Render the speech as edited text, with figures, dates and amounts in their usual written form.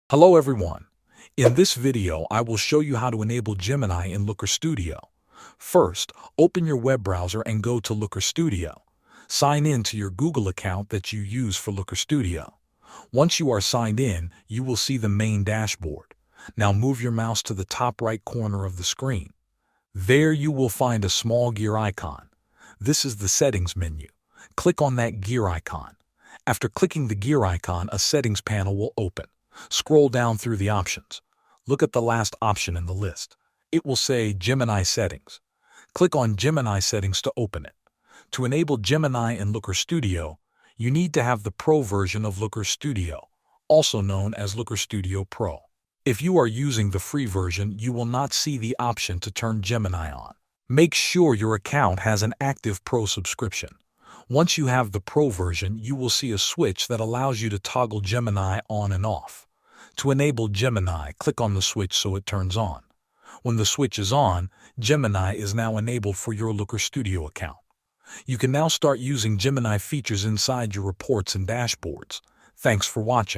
Hello everyone. In this video, I will show you how to enable Gemini in Looker Studio. First, open your web browser and go to Looker Studio. Sign in to your Google account that you use for Looker Studio. Once you are signed in, you will see the main dashboard. Now move your mouse to the top right corner of the screen. There you will find a small gear icon. This is the settings menu. Click on that gear icon. After clicking the gear icon, a settings panel will open. Scroll down through the options. Look at the last option in the list. It will say Gemini Settings. Click on Gemini Settings to open it. To enable Gemini in Looker Studio, you need to have the Pro version of Looker Studio, also known as Looker Studio Pro. If you are using the free version, you will not see the option to turn Gemini on. Make sure your account has an active Pro subscription. Once you have the Pro version, you will see a switch that allows you to toggle Gemini on and off. To enable Gemini, click on the switch so it turns on. When the switch is on, Gemini is now enabled for your Looker Studio account. You can now start using Gemini features inside your reports and dashboards. Thanks for watching.